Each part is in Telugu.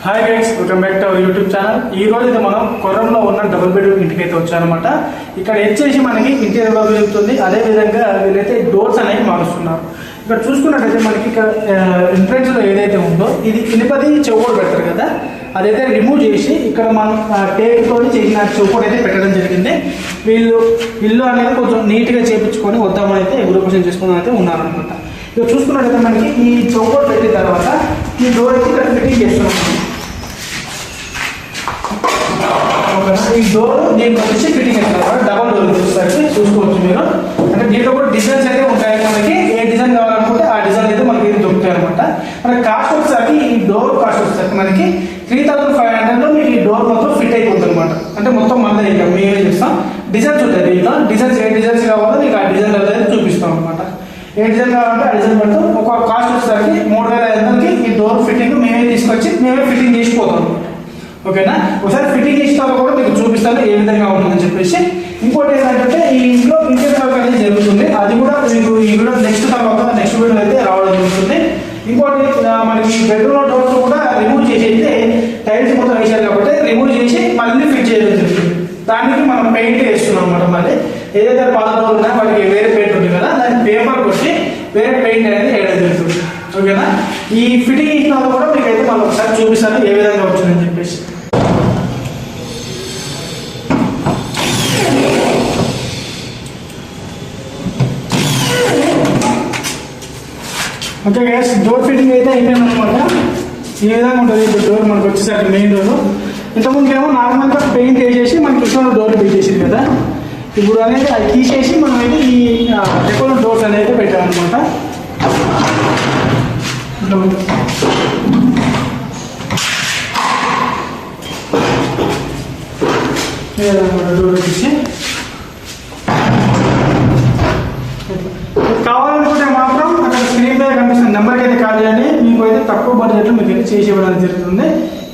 Hi guys, welcome back to our YouTube channel. ఈ రోజు అయితే మనం కొరంలో ఉన్న డబుల్ బెడ్రూమ్ ఇంటికి అయితే వచ్చారనమాట. ఇక్కడ వచ్చేసి మనకి ఇంటీరియర్ గా జరుగుతుంది. అదే విధంగా వీళ్ళైతే డోర్స్ అనేవి మారుస్తున్నారు. ఇక్కడ చూసుకున్నట్టయితే మనకి ఇక్కడ ఎంట్రెన్స్ లో ఏదైతే ఉందో ఇది ఇనుపది చౌకోడు పెడతారు కదా, అదైతే రిమూవ్ చేసి ఇక్కడ మనం టేక్ తోటి చేసిన చౌకోడు అయితే పెట్టడం జరిగింది. వీళ్ళు ఇల్లు అనేది కొంచెం నీట్ గా చేపించుకొని వద్దామని అయితే గృహప్రవేశం చేసుకుని అయితే ఉన్నారనమాట. ఇక్కడ చూసుకున్నట్టయితే మనకి ఈ చౌకోడు పెట్టిన తర్వాత ఈ డోర్ అయితే ఇక్కడ ఫిట్టింగ్ చేస్తున్నాం. ఈ డోర్ దీనికి వచ్చి ఫిట్టింగ్ చేస్తారు. డబల్ డోర్ చూస్తారు, చూసుకోవచ్చు మీరు. అంటే దీంట్లో కూడా డిజైన్స్ అయితే ఉంటాయి. మనకి ఏ డిజైన్ కావాలనుకుంటే ఆ డిజైన్ అయితే మనకి దొరుకుతాయి అనమాట. మనకి కాస్ట్ వచ్చేసరికి ఈ డోర్ కాస్ట్ వచ్చేసరికి మనకి 3500 మీకు ఈ డోర్ మొత్తం ఫిట్ అయిపోతుంది అనమాట. అంటే మొత్తం మనదే ఇంకా మేమే చేస్తాం. డిజైన్స్ ఉంటాయి దీంట్లో. డిజైన్స్ ఏ డిజైన్స్ కావాలో మీకు ఆ డిజైన్ అయితే చూపిస్తాం అనమాట. ఏ డిజైన్ కావాలంటే ఆ డిజైన్ పెడతాం. ఒక కాస్ట్ వచ్చేసరికి 3500కి ఈ డోర్ ఫిట్టింగ్ మేమే తీసుకొచ్చి మేమే ఫిట్టింగ్ చేసిపోతాం అనమాట. ఓకేనా, ఒకసారి ఫిట్టింగ్ చేసిన కూడా మీకు చూపిస్తాను ఏ విధంగా ఉంటుందని చెప్పేసి. ఇంకోటి ఏంటంటే ఈ ఇంట్లో ఇంటీరియర్ వర్క్ అనేది జరుగుతుంది. అది కూడా మీకు ఈ వీడియో నెక్స్ట్ వీడియో అయితే రావడం జరుగుతుంది. ఇంకోటి మనకి బెడ్రూమ్ లో డోర్స్ కూడా రిమూవ్ చేసి అయితే టైల్స్ మొత్తం వేసారు కాబట్టి రిమూవ్ చేసి మళ్ళీ ఫిట్ చేయడం జరుగుతుంది. దానికి మనం పెయింట్ వేస్తున్నాం అనమాట. మళ్ళీ ఏదైతే పాత డోర్ ఉన్నాయో వాటికి వేరే పెయింట్ ఉంటుంది కదా, దానికి పేపర్ కొట్టి వేరే పెయింట్ అనేది వేయడం జరుగుతుంది. ఓకేనా, ఈ ఫిట్టింగ్ ఇచ్చిన కూడా మీకు అయితే మనం ఒకసారి చూపిస్తాను ఏ విధంగా వచ్చిందని చెప్పేసి. ఓకే గైస్, డోర్ ఫిట్టింగ్ అయితే అయిపోయిందనమాట. ఈ విధంగా ఉంటుంది ఇప్పుడు డోర్ మనకు వచ్చేసరికి మెయిన్ డోర్. ఇంతకుముందు ఏమో నార్మల్గా పెయింట్ వేసేసి మనకి ఇష్టం డోర్ పెట్టేసింది కదా. ఇప్పుడు అనేది అది తీసేసి మనం అయితే ఈ డెకోర్ డోర్స్ అనేది పెట్టామన్నమాట. డోర్ వచ్చేసి కావాలనుకుంటే మాత్రం అక్కడ స్క్రీన్ పై కనిపిస్తున్న నెంబర్కి అయితే కాల్ చేయండి. మీకు అయితే తక్కువ బడ్జెట్లో మీకు అయితే చేసి ఇవ్వడం జరుగుతుంది.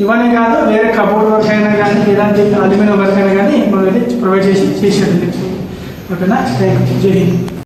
ఇవన్నీ కాదు, వేరే కబోర్డ్ వర్క్ అయినా కానీ ఎలాంటి అల్యూమినియం వర్క్ అయినా కానీ మనం అయితే ప్రొవైడ్ చేసి చేసేది. ఓకేనా, థ్యాంక్ యూ. జై హింద్.